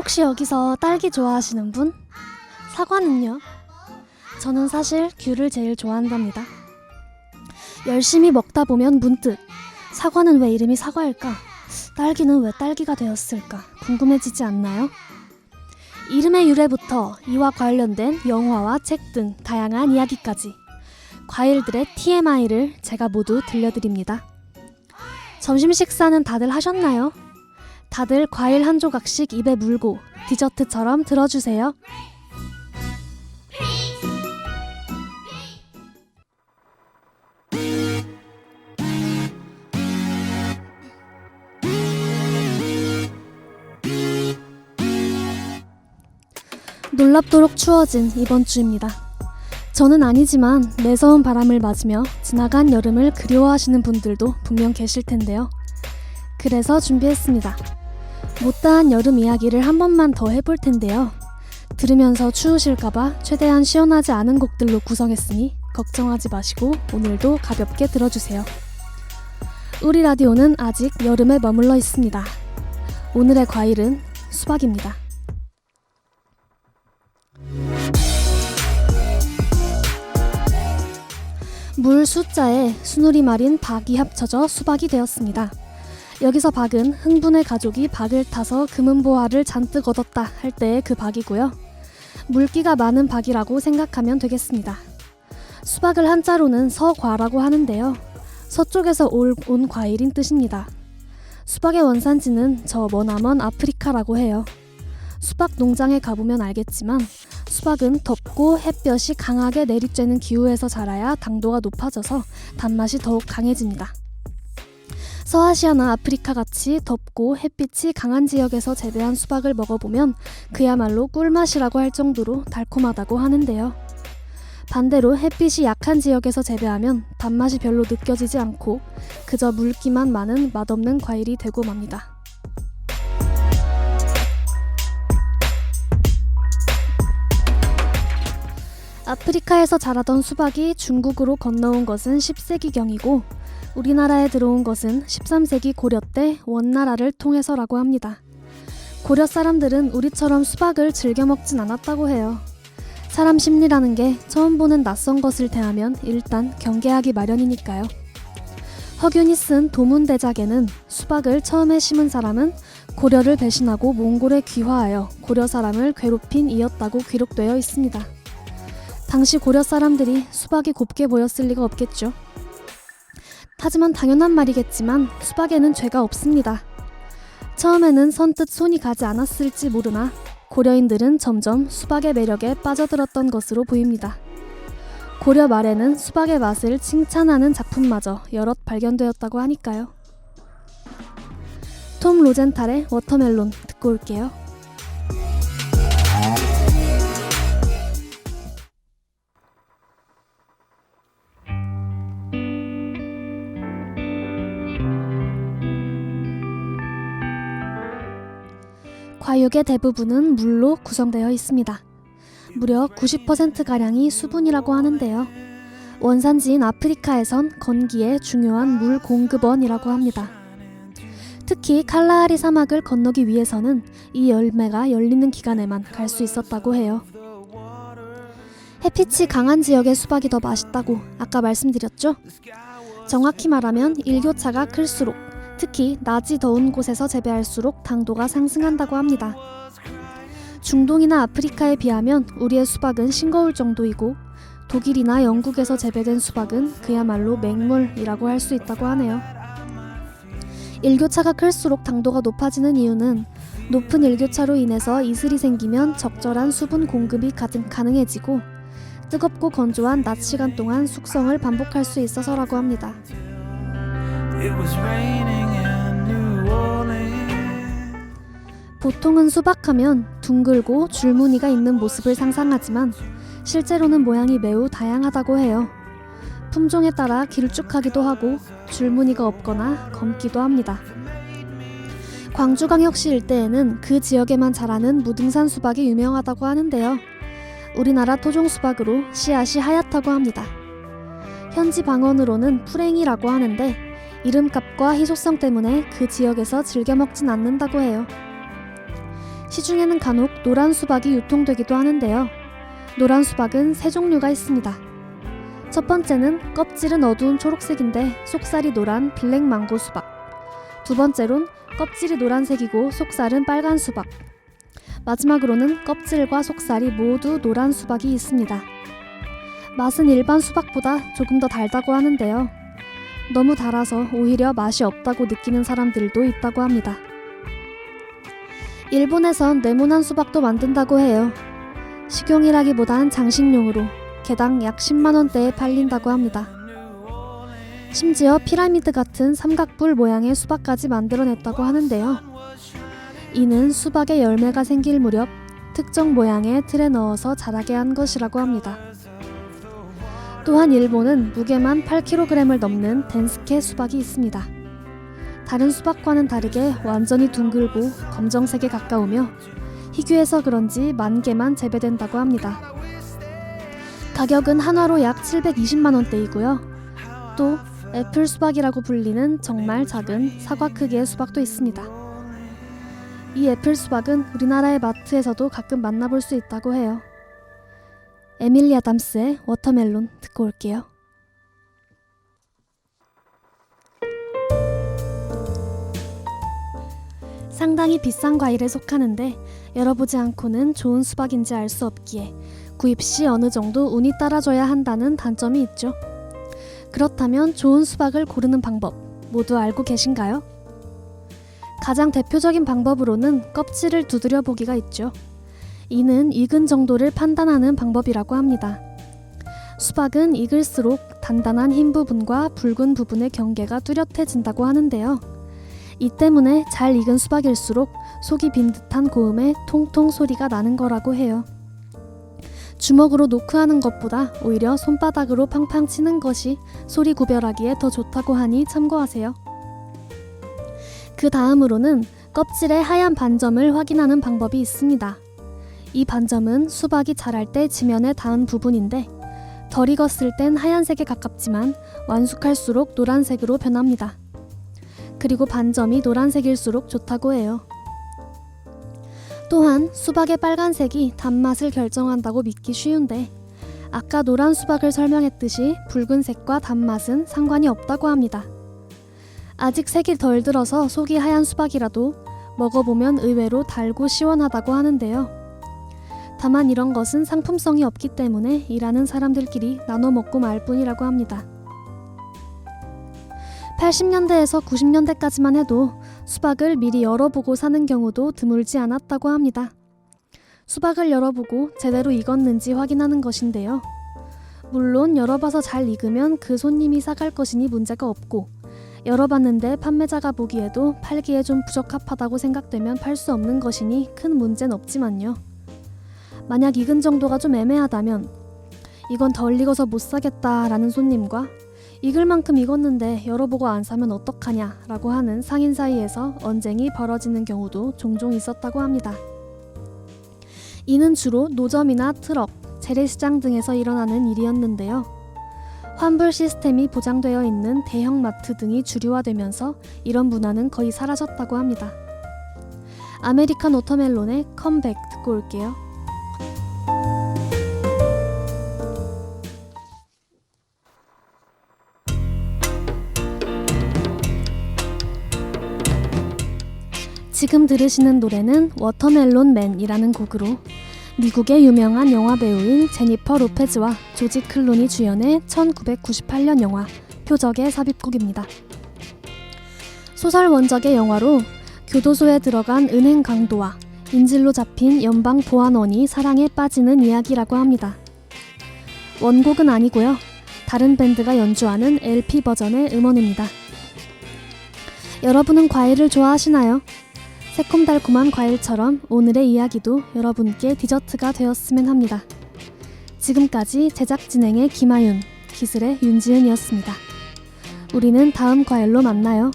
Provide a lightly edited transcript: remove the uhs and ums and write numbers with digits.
혹시 여기서 딸기 좋아하시는 분? 사과는요? 저는 사실 귤을 제일 좋아한답니다. 열심히 먹다 보면 문득 사과는 왜 이름이 사과일까? 딸기는 왜 딸기가 되었을까? 궁금해지지 않나요? 이름의 유래부터 이와 관련된 영화와 책 등 다양한 이야기까지 과일들의 TMI를 제가 모두 들려드립니다. 점심 식사는 다들 하셨나요? 다들 과일 한 조각씩 입에 물고 디저트처럼 들어주세요. 놀랍도록 추워진 이번 주입니다. 저는 아니지만 매서운 바람을 맞으며 지나간 여름을 그리워하시는 분들도 분명 계실 텐데요. 그래서 준비했습니다. 못다한 여름 이야기를 한 번만 더 해볼 텐데요. 들으면서 추우실까봐 최대한 시원하지 않은 곡들로 구성했으니 걱정하지 마시고 오늘도 가볍게 들어주세요. 우리 라디오는 아직 여름에 머물러 있습니다. 오늘의 과일은 수박입니다. 물 숫자에 순우리말인 박이 합쳐져 수박이 되었습니다. 여기서 박은 흥분의 가족이 박을 타서 금은보화를 잔뜩 얻었다 할 때의 그 박이고요. 물기가 많은 박이라고 생각하면 되겠습니다. 수박을 한자로는 서과라고 하는데요. 서쪽에서 온 과일인 뜻입니다. 수박의 원산지는 저 머나먼 아프리카라고 해요. 수박 농장에 가보면 알겠지만 수박은 덥고 햇볕이 강하게 내리쬐는 기후에서 자라야 당도가 높아져서 단맛이 더욱 강해집니다. 서아시아나 아프리카 같이 덥고 햇빛이 강한 지역에서 재배한 수박을 먹어보면 그야말로 꿀맛이라고 할 정도로 달콤하다고 하는데요. 반대로 햇빛이 약한 지역에서 재배하면 단맛이 별로 느껴지지 않고 그저 물기만 많은 맛없는 과일이 되고 맙니다. 아프리카에서 자라던 수박이 중국으로 건너온 것은 10세기경이고 우리나라에 들어온 것은 13세기 고려 때 원나라를 통해서라고 합니다. 고려 사람들은 우리처럼 수박을 즐겨 먹진 않았다고 해요. 사람 심리라는 게 처음 보는 낯선 것을 대하면 일단 경계하기 마련이니까요. 허균이 쓴 도문대작에는 수박을 처음에 심은 사람은 고려를 배신하고 몽골에 귀화하여 고려 사람을 괴롭힌 이였다고 기록되어 있습니다. 당시 고려 사람들이 수박이 곱게 보였을 리가 없겠죠. 하지만 당연한 말이겠지만 수박에는 죄가 없습니다. 처음에는 선뜻 손이 가지 않았을지 모르나 고려인들은 점점 수박의 매력에 빠져들었던 것으로 보입니다. 고려 말에는 수박의 맛을 칭찬하는 작품마저 여럿 발견되었다고 하니까요. 톰 로젠탈의 워터멜론 듣고 올게요. 과육의 대부분은 물로 구성되어 있습니다. 무려 90%가량이 수분이라고 하는데요. 원산지인 아프리카에선 건기의 중요한 물 공급원이라고 합니다. 특히 칼라하리 사막을 건너기 위해서는 이 열매가 열리는 기간에만 갈 수 있었다고 해요. 햇빛이 강한 지역의 수박이 더 맛있다고 아까 말씀드렸죠? 정확히 말하면 일교차가 클수록 특히 낮이 더운 곳에서 재배할수록 당도가 상승한다고 합니다. 중동이나 아프리카에 비하면 우리의 수박은 싱거울 정도이고 독일이나 영국에서 재배된 수박은 그야말로 맹물이라고 할 수 있다고 하네요. 일교차가 클수록 당도가 높아지는 이유는 높은 일교차로 인해서 이슬이 생기면 적절한 수분 공급이 가능해지고 뜨겁고 건조한 낮 시간 동안 숙성을 반복할 수 있어서라고 합니다. 보통은 수박하면 둥글고 줄무늬가 있는 모습을 상상하지만 실제로는 모양이 매우 다양하다고 해요. 품종에 따라 길쭉하기도 하고 줄무늬가 없거나 검기도 합니다. 광주광역시 일대에는 그 지역에만 자라는 무등산 수박이 유명하다고 하는데요. 우리나라 토종 수박으로 씨앗이 하얗다고 합니다. 현지 방언으로는 풀랭이라고 하는데 이름값과 희소성 때문에 그 지역에서 즐겨 먹진 않는다고 해요. 시중에는 간혹 노란 수박이 유통되기도 하는데요. 노란 수박은 세 종류가 있습니다. 첫 번째는 껍질은 어두운 초록색인데 속살이 노란 블랙망고 수박. 두 번째론 껍질이 노란색이고 속살은 빨간 수박. 마지막으로는 껍질과 속살이 모두 노란 수박이 있습니다. 맛은 일반 수박보다 조금 더 달다고 하는데요. 너무 달아서 오히려 맛이 없다고 느끼는 사람들도 있다고 합니다. 일본에선 네모난 수박도 만든다고 해요. 식용이라기보단 장식용으로 개당 약 10만원대에 팔린다고 합니다. 심지어 피라미드 같은 삼각뿔 모양의 수박까지 만들어냈다고 하는데요. 이는 수박에 열매가 생길 무렵 특정 모양의 틀에 넣어서 자라게 한 것이라고 합니다. 또한 일본은 무게만 8kg을 넘는 덴스케 수박이 있습니다. 다른 수박과는 다르게 완전히 둥글고 검정색에 가까우며 희귀해서 그런지 10,000개만 재배된다고 합니다. 가격은 한화로 약 720만원대이고요. 또 애플 수박이라고 불리는 정말 작은 사과 크기의 수박도 있습니다. 이 애플 수박은 우리나라의 마트에서도 가끔 만나볼 수 있다고 해요. 에밀리 아담스의 워터멜론 듣고 올게요. 상당히 비싼 과일에 속하는데 열어보지 않고는 좋은 수박인지 알 수 없기에 구입 시 어느 정도 운이 따라줘야 한다는 단점이 있죠. 그렇다면 좋은 수박을 고르는 방법 모두 알고 계신가요? 가장 대표적인 방법으로는 껍질을 두드려 보기가 있죠. 이는 익은 정도를 판단하는 방법이라고 합니다. 수박은 익을수록 단단한 흰 부분과 붉은 부분의 경계가 뚜렷해진다고 하는데요. 이 때문에 잘 익은 수박일수록 속이 빈 듯한 고음에 통통 소리가 나는 거라고 해요. 주먹으로 노크하는 것보다 오히려 손바닥으로 팡팡 치는 것이 소리 구별하기에 더 좋다고 하니 참고하세요. 그 다음으로는 껍질의 하얀 반점을 확인하는 방법이 있습니다. 이 반점은 수박이 자랄 때 지면에 닿은 부분인데 덜 익었을 땐 하얀색에 가깝지만 완숙할수록 노란색으로 변합니다. 그리고 반점이 노란색일수록 좋다고 해요. 또한 수박의 빨간색이 단맛을 결정한다고 믿기 쉬운데 아까 노란 수박을 설명했듯이 붉은색과 단맛은 상관이 없다고 합니다. 아직 색이 덜 들어서 속이 하얀 수박이라도 먹어보면 의외로 달고 시원하다고 하는데요. 다만 이런 것은 상품성이 없기 때문에 일하는 사람들끼리 나눠 먹고 말 뿐이라고 합니다. 80년대에서 90년대까지만 해도 수박을 미리 열어보고 사는 경우도 드물지 않았다고 합니다. 수박을 열어보고 제대로 익었는지 확인하는 것인데요. 물론 열어봐서 잘 익으면 그 손님이 사갈 것이니 문제가 없고 열어봤는데 판매자가 보기에도 팔기에 좀 부적합하다고 생각되면 팔 수 없는 것이니 큰 문제는 없지만요. 만약 익은 정도가 좀 애매하다면 이건 덜 익어서 못 사겠다 라는 손님과 익을 만큼 익었는데 열어보고 안 사면 어떡하냐 라고 하는 상인 사이에서 언쟁이 벌어지는 경우도 종종 있었다고 합니다. 이는 주로 노점이나 트럭, 재래시장 등에서 일어나는 일이었는데요. 환불 시스템이 보장되어 있는 대형 마트 등이 주류화되면서 이런 문화는 거의 사라졌다고 합니다. 아메리칸 워터멜론의 컴백 듣고 올게요. 지금 들으시는 노래는 워터멜론 맨이라는 곡으로 미국의 유명한 영화배우인 제니퍼 로페즈와 조지 클루니 주연의 1998년 영화 표적의 삽입곡입니다. 소설 원작의 영화로 교도소에 들어간 은행 강도와 인질로 잡힌 연방 보안원이 사랑에 빠지는 이야기라고 합니다. 원곡은 아니고요. 다른 밴드가 연주하는 LP 버전의 음원입니다. 여러분은 과일을 좋아하시나요? 새콤달콤한 과일처럼 오늘의 이야기도 여러분께 디저트가 되었으면 합니다. 지금까지 제작 진행의 김아윤, 기술의 윤지은이었습니다. 우리는 다음 과일로 만나요.